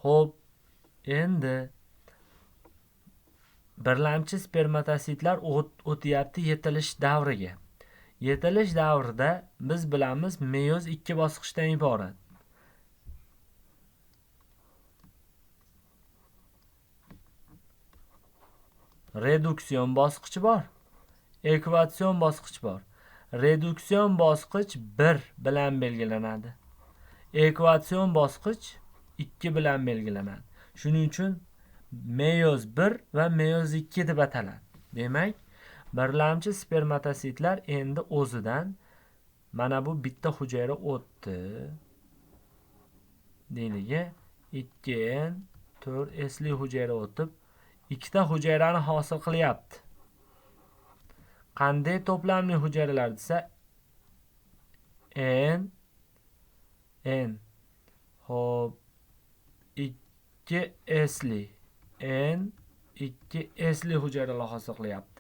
Xo'p, endi birlamchi spermatositlar o'tyapti yetilish davriga. Yetilish davrida biz bilamiz meyoz 2 bosqichdan iborat. Reduksion bosqichi bor, ekvatsion bosqich bor. Reduksion bosqich 1 bilan belgilanadi. Ekvatsion bosqich 2 bilan belgilanadi. Shuning uchun meyoz 1 va meyoz 2 deb ataladi. Demak, birlamchi spermatositlar endi o'zidan mana bu bitta hujayra o'tdi. Deyliga 2n 4sli hujayra o'tib, ikkita hujayrani hosil qilyapti. Qanday to'plamli hujayralar desa n hop 2sli n 2sli hujayralar hosil qilyapti.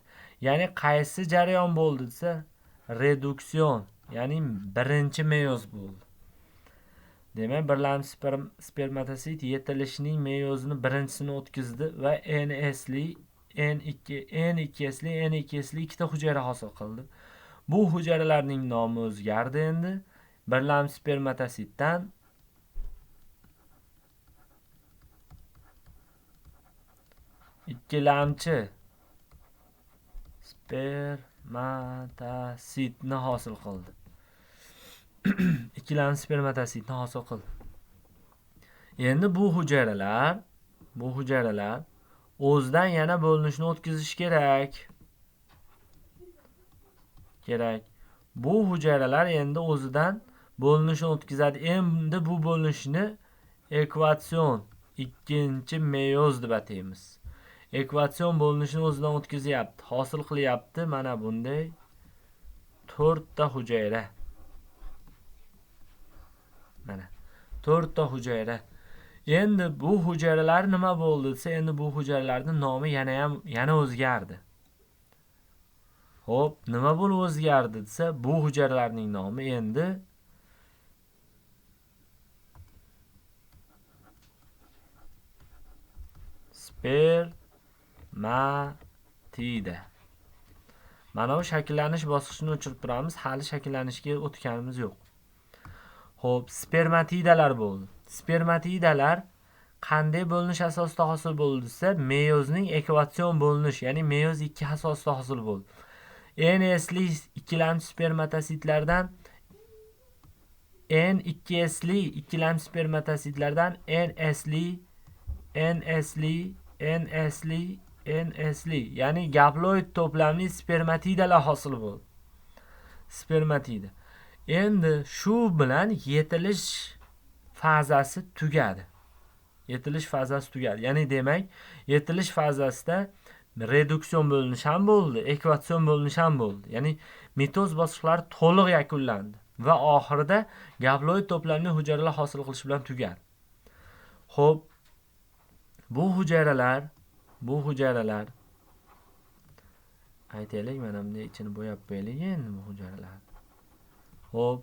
Ya'ni qaysi jarayon bo'ldi desa reduksion, ya'ni birinchi meyoz bo'ldi. Demak, birlamchi spermatosit yetilishning meyozini birinchisini o'tkazdi va n2sli ikkita hujayra hosil qildi. Bu hujayralarning nomi o'zgardi endi. Birlamchi spermatositdan ikkilamchi spermatositni hosil qildi. Ikkilamchi spermatositni hosil qildi. Endi bu hujayralar o'zidan yana bo'linishni o'tkazish kerak. Bu hujayralar endi o'zidan bo'linishni o'tkazadi. Endi bu bo'linishni ekvatsion, ikkinchi meyoz deb ataymiz. Ekvatsion bo'linishni o'zidan o'tkazyapti, hosil qilyapti. Mana bunday 4 ta hujayra. Mana 4 ta hujayra. Endi bu hujayralar nima bo'ldi desa, endi bu hujayralarning nomi yana o'zgardi. Xo'p, nima bo'lib o'zgardi desa, bu hujayralarning nomi endi spermatida. Mana bu shakllanish bosqichini o'chirib turamiz, hali shakllanishga o'tganimiz yo'q. Xo'p, spermatidalar bo'ldi. Spermatidalar qanday bo'linish asosida hosil bo'ldi desa, meyozning ekvatsion bo'linish, ya'ni meyoz 2 asosida hosil bo'ldi. n2sli ikkilamchi spermatositlardan n2sli ikkilamchi spermatositlardan nsli, ya'ni gaploid to'plamli spermatidalar hosil bo'ldi. Spermatida. Endi shu bilan yetilish fazasi tugadi. Ya'ni demak, yetilish fazasida reduksion bo'linish ham bo'ldi, ekvatsion bo'linish ham bo'ldi. Ya'ni mitoz bosqichlari to'liq yakunlandi va oxirida gaploid to'plamli hujayralar hosil qilish bilan tugadi. Xo'p, bu hujayralar aytaylik, mana bunday ichini bo'yab qo'yaylik endi bu hujayralar. Xo'p,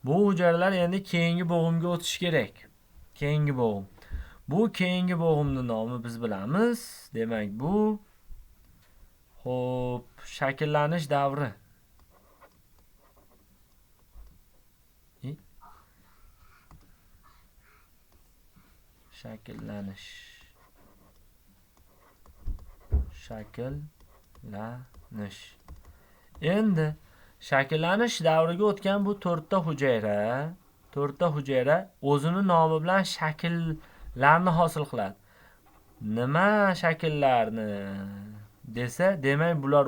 bu hujayralar endi keyingi bo'g'imga o'tish kerak. Keyingi bo'g'im. Bu keyingi bo'g'imning nomi biz bilamiz. Demak, bu xo'p, shakllanish davri. Shakllanish. Endi shakllanish davriga o'tgan bu 4 ta hujayra o'zini nomi bilan shakllarni hosil qiladi. Nima shakllarni desa, demak bular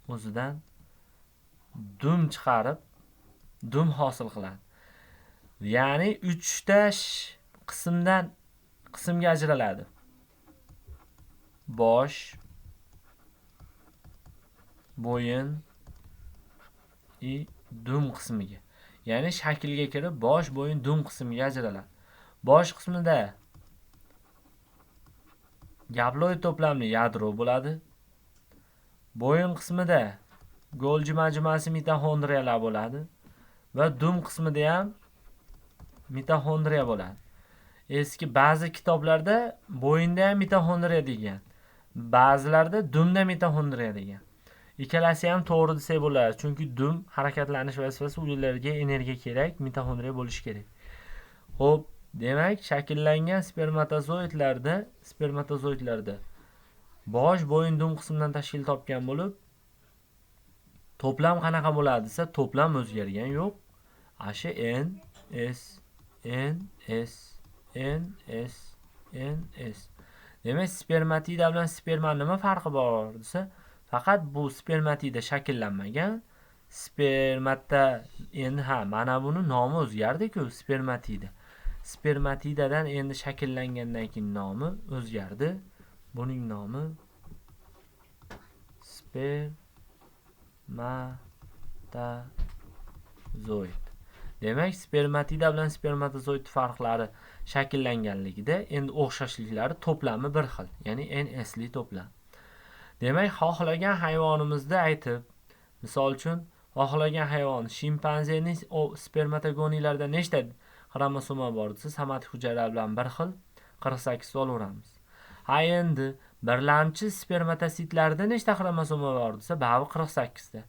o'zidan dum chiqarib, dum hosil qiladi. Ya'ni 3 ta qismga ajraladi. Bosh, bo'yin, dum qismiga. Ya'ni shaklga kirib bosh, bo'yin, dum qismiga ajraladi. Bosh qismida gaploid to'plamli yadro bo'ladi. Bo'yin qismida Golgi majmuasi mitoxondriyalar bo'ladi va dum qismida ham mitoxondriya bo'ladi. Eski ba'zi kitoblarda bo'yinda ham mitoxondriya degan. Ba'zilarda dumda mitoxondriya degan. Ikkalasi ham to'g'ri desak bo'ladi. Chunki dum harakatlanish vazifasi ularga energiya kerak, mitoxondriya bo'lishi kerak. Xo'p, demak, shakllangan spermatozoidlarda bosh bo'yin dum qismidan tashkil topgan bo'lib, to'plam qanaqa bo'ladi desa, to'plam o'zgargan yo'q. Ashi N S N S N S N S. Demak, spermatida bilan sperma nima farqi bor desa, faqat bu spermatida shakllanmagan. Spermatda endi mana buni nomi o'zgardi-ku, spermatida. Spermatidadan endi shakllangandan keyin nomi o'zgardi. Buning nomi spermatozoid. Demak, spermatida bilan spermatozoid farqlari shakllanganligida endi o'xshashliklari to'plami bir xil, ya'ni NSli to'plam. Demak, xohlagan hayvonimizda aytib, misol uchun, xohlagan hayvon shimpanzening spermatogoniyalarida nechta xromosoma bor desa, somatik hujayralar bilan bir xil 48 ta olaveramiz. Ha endi birlamchi spermatositlarda nechta xromosoma bor desa, bavi 48 ta.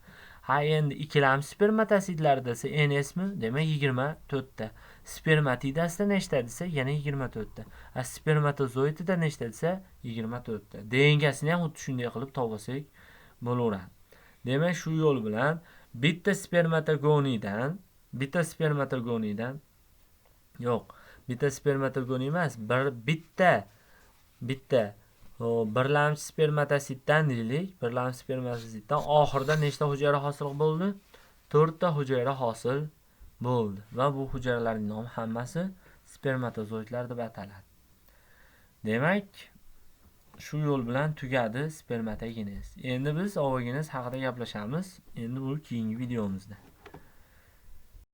Ha endi ikkilamchi spermatositlarda desa, NS mi? Demak 24 ta. Spermatidasida nechta desa, yana 24 ta. Spermatozoidida nechta desa, 24 ta. Dengasini ham xuddi shunday qilib topasak bo'laveradi. Demak, shu yo'l bilan bitta spermatogoniyadan emas, bitta birlamchi spermatositdan deylik, birlamchi spermatositdan oxirida nechta hujayra hosil bo'ldi? 4 ta hujayra hosil bo'ldi va bu hujayralarning nomi hammasi spermatozoidlar deb ataladi. Demak, shu yo'l bilan tugadi spermatogenez. Endi biz ovogenez haqida gaplashamiz. Endi bu keyingi videomizda.